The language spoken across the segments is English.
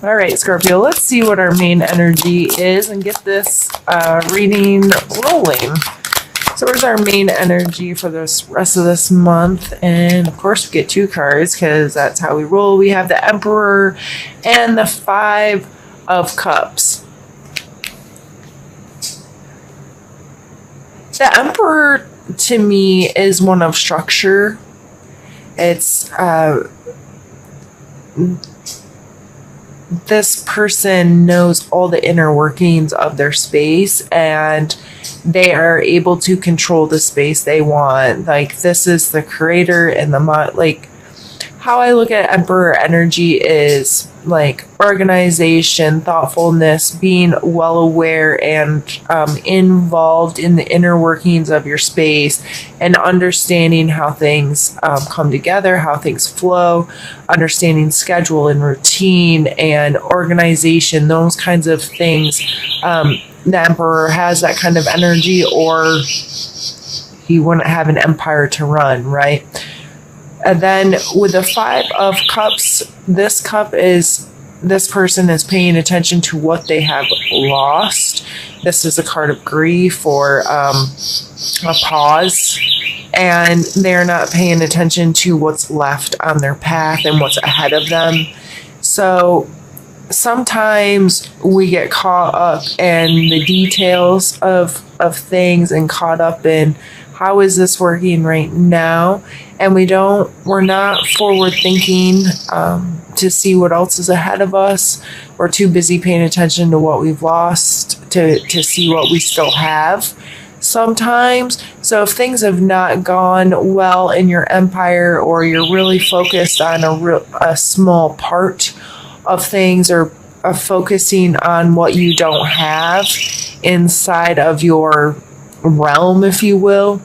All right, Scorpio, let's see what our main energy is and get this reading rolling. So where's our main energy for this rest of this month? And of course, we get 2 cards because that's how we roll. We have the Emperor and the 5 of Cups. The Emperor, to me, is one of structure. It's this person knows all the inner workings of their space, and they are able to control the space they want. Like, this is the creator and the like, how I look at Emperor energy is like organization, thoughtfulness, being well aware and involved in the inner workings of your space, and understanding how things come together, how things flow, understanding schedule and routine and organization, those kinds of things. The Emperor has that kind of energy, or he wouldn't have an empire to run, right? And then with the 5 of Cups, this cup is, this person is paying attention to what they have lost. This is a card of grief or a pause. And they're not paying attention to what's left on their path and what's ahead of them. So sometimes we get caught up in the details of things and caught up in how is this working right now, and we're not forward thinking to see what else is ahead of us. We're too busy paying attention to what we've lost to see what we still have sometimes. So if things have not gone well in your empire, or you're really focused on a small part of things, or focusing on what you don't have inside of your realm, if you will.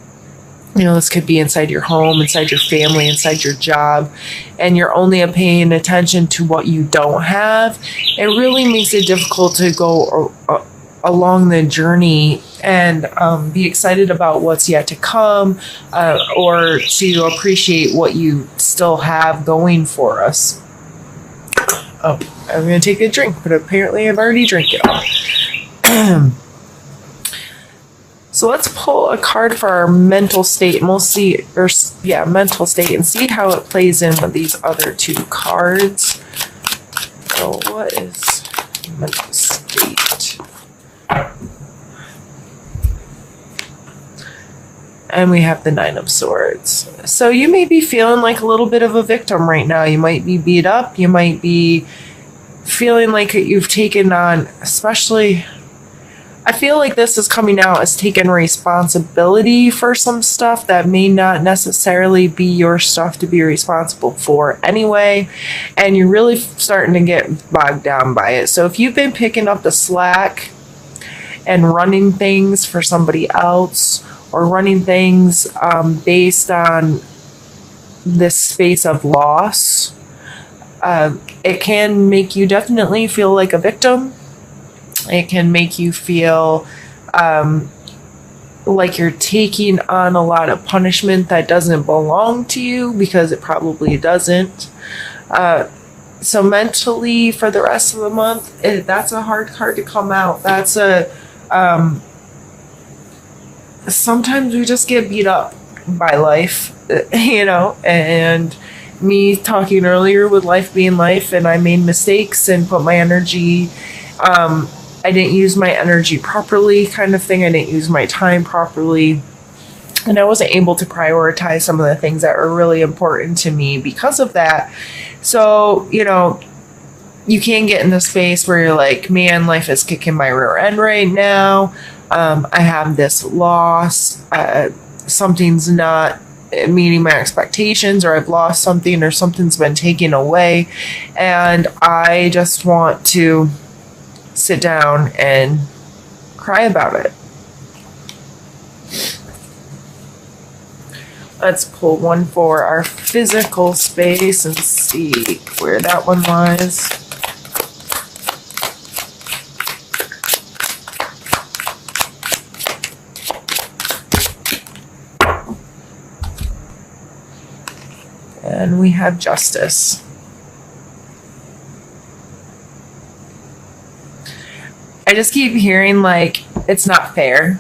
You know, this could be inside your home, inside your family, inside your job, and you're only paying attention to what you don't have. It really makes it difficult to go along the journey and be excited about what's yet to come, or to appreciate what you still have going for us. Oh, I'm going to take a drink, but apparently I've already drank it all. So let's pull a card for our mental state, mental state, and see how it plays in with these other 2 cards. So what is mental state? And we have the 9 of Swords. So you may be feeling like a little bit of a victim right now. You might be beat up. You might be feeling like you've taken on, especially, I feel like this is coming out as taking responsibility for some stuff that may not necessarily be your stuff to be responsible for anyway. And you're really starting to get bogged down by it. So if you've been picking up the slack and running things for somebody else, or running things based on this space of loss, it can make you definitely feel like a victim. It can make you feel like you're taking on a lot of punishment that doesn't belong to you, because it probably doesn't. So mentally, for the rest of the month, that's a hard card to come out. That's sometimes we just get beat up by life, you know, and me talking earlier with life being life, and I made mistakes and put my energy, I didn't use my energy properly, kind of thing. I didn't use my time properly, and I wasn't able to prioritize some of the things that were really important to me because of that. So, you know, you can get in the space where you're like, man, life is kicking my rear end right now. I have this loss. Something's not meeting my expectations, or I've lost something, or something's been taken away, and I just want to sit down and cry about it. Let's pull one for our physical space and see where that one lies. And we have Justice. I just keep hearing like it's not fair.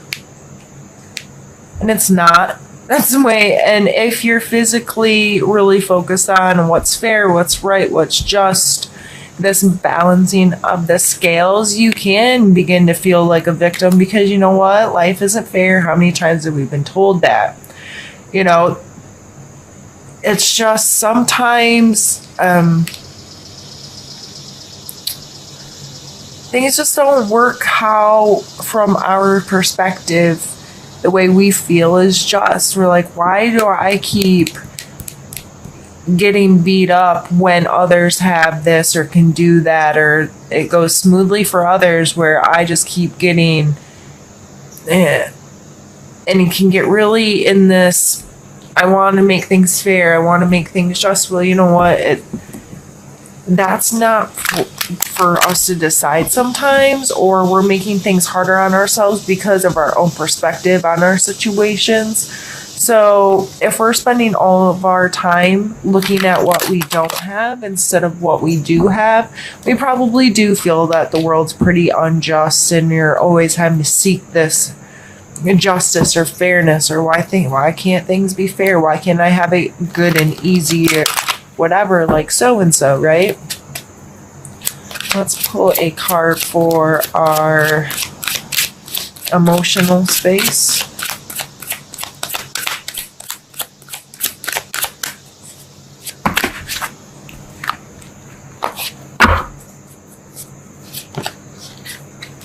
And it's not. That's the way. And if you're physically really focused on what's fair, what's right, what's just, this balancing of the scales, you can begin to feel like a victim because you know what? Life isn't fair. How many times have we been told that? You know, it's just sometimes things just don't work how, from our perspective, the way we feel is just. We're like, why do I keep getting beat up when others have this or can do that, or it goes smoothly for others where I just keep getting and it can get really in this, I want to make things fair, I want to make things just. Well, you know what, that's not for us to decide sometimes, or we're making things harder on ourselves because of our own perspective on our situations. So if we're spending all of our time looking at what we don't have instead of what we do have, we probably do feel that the world's pretty unjust and you're always having to seek this justice or fairness, or why can't things be fair? Why can't I have it good and easy, whatever, like so and so, right? Let's pull a card for our emotional space.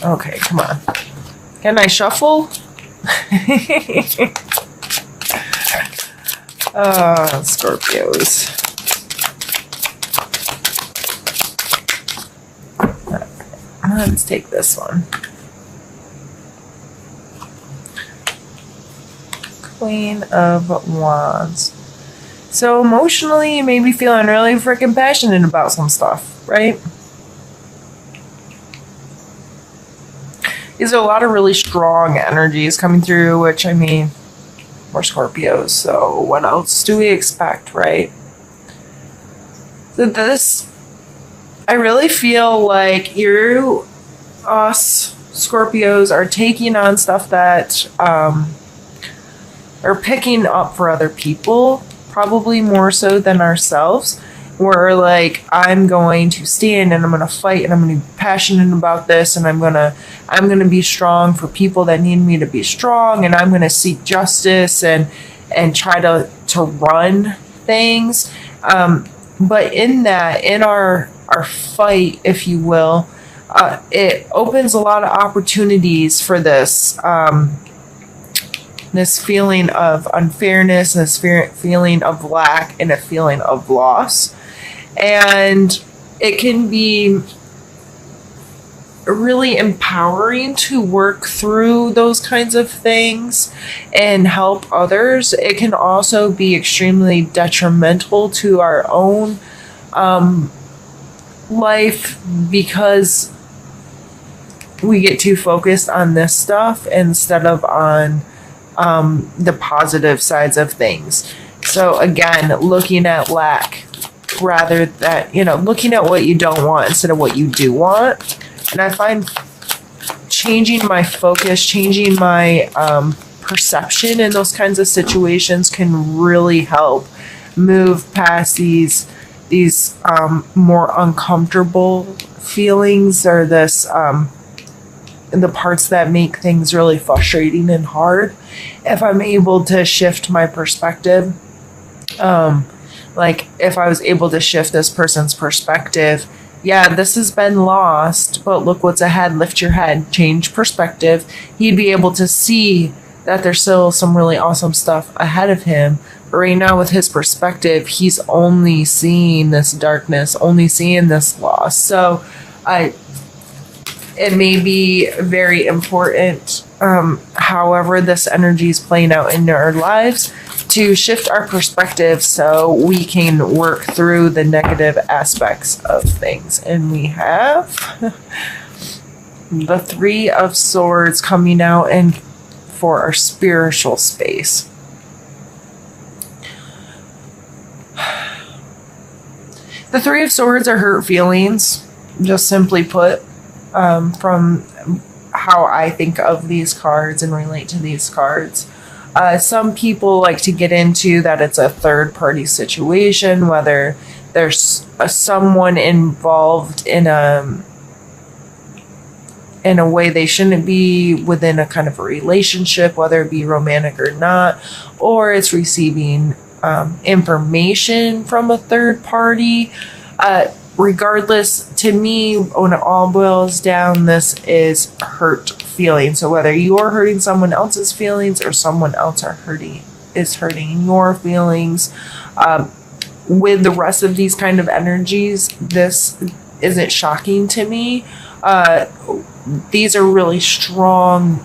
Okay, come on. Can I shuffle? Scorpios. Let's take this one. Queen of Wands. So emotionally, you may be feeling really freaking passionate about some stuff, right? These are a lot of really strong energies coming through, which, I mean, we're Scorpios, so what else do we expect, right? So this, I really feel like us Scorpios are taking on stuff that are picking up for other people, probably more so than ourselves. We're like, I'm going to stand and I'm going to fight and I'm going to be passionate about this, and I'm going to be strong for people that need me to be strong, and I'm going to seek justice and try to run things. But in our fight, if you will, it opens a lot of opportunities for this this feeling of unfairness, this feeling of lack, and a feeling of loss. And it can be really empowering to work through those kinds of things and help others. It can also be extremely detrimental to our own life because we get too focused on this stuff instead of on the positive sides of things. So again, looking at lack rather than, looking at what you don't want instead of what you do want. And I find changing my focus, changing my perception in those kinds of situations can really help move past these more uncomfortable feelings, or this the parts that make things really frustrating and hard. If I'm able to shift my perspective, like if I was able to shift this person's perspective, yeah, this has been lost, but look what's ahead. Lift your head, change perspective. He'd be able to see that there's still some really awesome stuff ahead of him. But right now, with his perspective, he's only seeing this darkness, only seeing this loss. So it may be very important, however this energy is playing out in our lives, to shift our perspective so we can work through the negative aspects of things. And we have the Three of Swords coming out and for our spiritual space. The Three of Swords are hurt feelings, just simply put. from how I think of these cards and relate to these cards. Some people like to get into that it's a third party situation, whether there's someone involved in a way they shouldn't be within a kind of a relationship, whether it be romantic or not, or it's receiving information from a third party. Regardless, to me, when it all boils down, this is hurt feelings. So whether you're hurting someone else's feelings or someone else is hurting your feelings, with the rest of these kind of energies, this isn't shocking to me. These are really strong,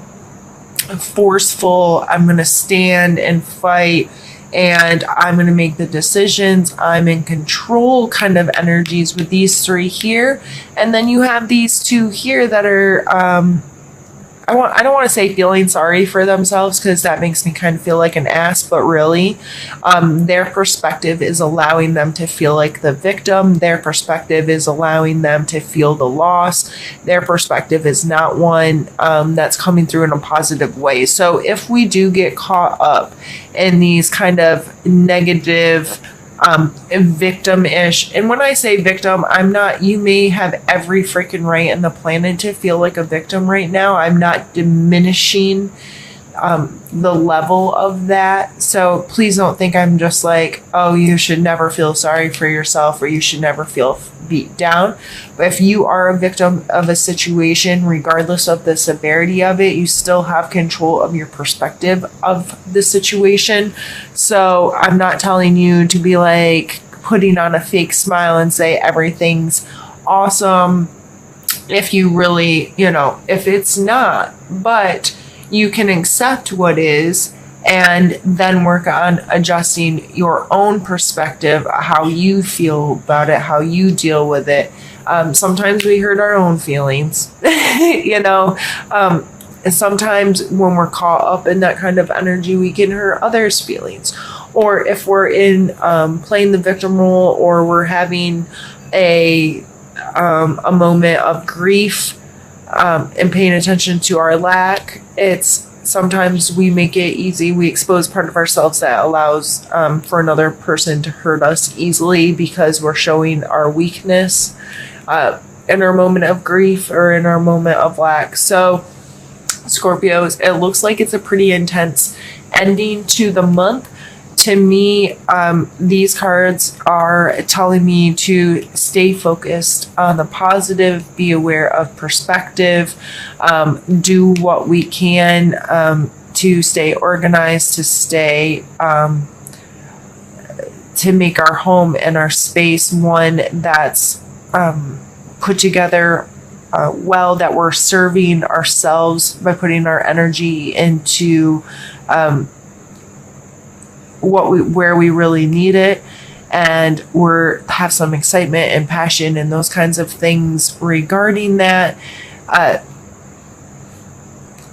forceful, I'm going to stand and fight, and I'm going to make the decisions, I'm in control kind of energies with these three here. And then you have these two here that are, I don't want to say feeling sorry for themselves, because that makes me kind of feel like an ass, but really, their perspective is allowing them to feel like the victim. Their perspective is allowing them to feel the loss. Their perspective is not one that's coming through in a positive way. So if we do get caught up in these kind of negative, victim-ish, and when I say victim, I'm not, you may have every freaking right in the planet to feel like a victim right now. I'm not diminishing the level of that. So please don't think I'm just like, oh, you should never feel sorry for yourself, or you should never feel beat down. But if you are a victim of a situation, regardless of the severity of it, you still have control of your perspective of the situation. So I'm not telling you to be like putting on a fake smile and say everything's awesome if you really, if it's not. But you can accept what is and then work on adjusting your own perspective, how you feel about it, how you deal with it. Sometimes we hurt our own feelings, and sometimes when we're caught up in that kind of energy, we can hurt others' feelings. Or if we're in playing the victim role, or we're having a moment of grief, and paying attention to our lack, it's sometimes we make it easy. We expose part of ourselves that allows for another person to hurt us easily, because we're showing our weakness in our moment of grief or in our moment of lack. So Scorpios, it looks like it's a pretty intense ending to the month. To me, these cards are telling me to stay focused on the positive, be aware of perspective, do what we can to stay organized, to stay, to make our home and our space one that's put together well, that we're serving ourselves by putting our energy into where we really need it, and have some excitement and passion and those kinds of things regarding that,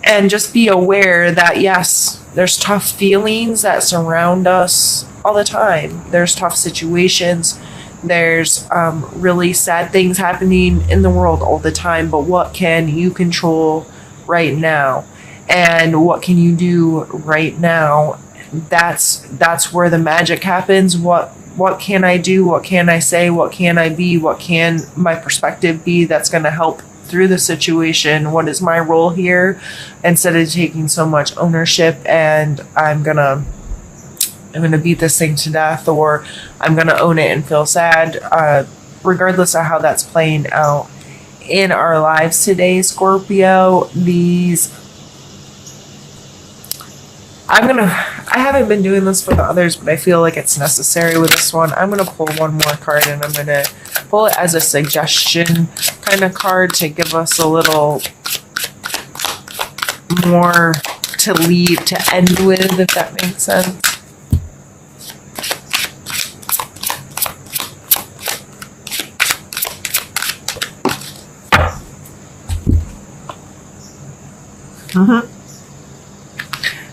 and just be aware that yes, there's tough feelings that surround us all the time. There's tough situations, there's really sad things happening in the world all the time, but what can you control right now, and what can you do right now? That's where the magic happens. What can I do? What can I say? What can I be? What can my perspective be that's going to help through the situation? What is my role here? Instead of taking so much ownership and I'm gonna beat this thing to death, or I'm gonna own it and feel sad, regardless of how that's playing out in our lives today, Scorpio. I haven't been doing this for the others, but I feel like it's necessary with this one. I'm going to pull one more card, and I'm going to pull it as a suggestion kind of card to give us a little more to end with, if that makes sense.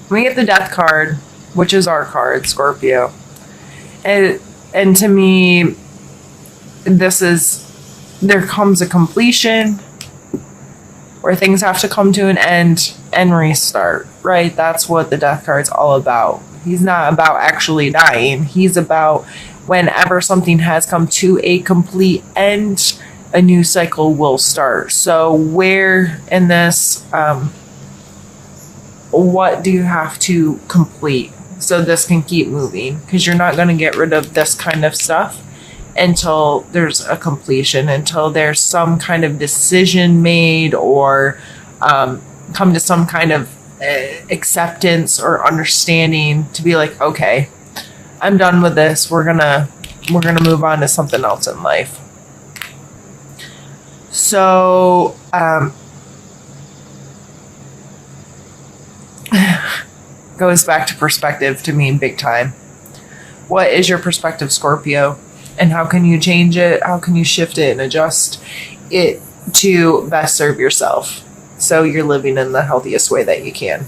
We get the Death card, which is our card, Scorpio. And to me, there comes a completion. where things have to come to an end and restart, right? That's what the death card's all about. He's not about actually dying. He's about whenever something has come to a complete end, a new cycle will start. So where in this, what do you have to complete so this can keep moving? Because you're not going to get rid of this kind of stuff until there's a completion, until there's some kind of decision made, or come to some kind of acceptance or understanding to be like, okay, I'm done with this. We're gonna move on to something else in life. So goes back to perspective to me big time. What is your perspective, Scorpio? And how can you change it? How can you shift it and adjust it to best serve yourself so you're living in the healthiest way that you can?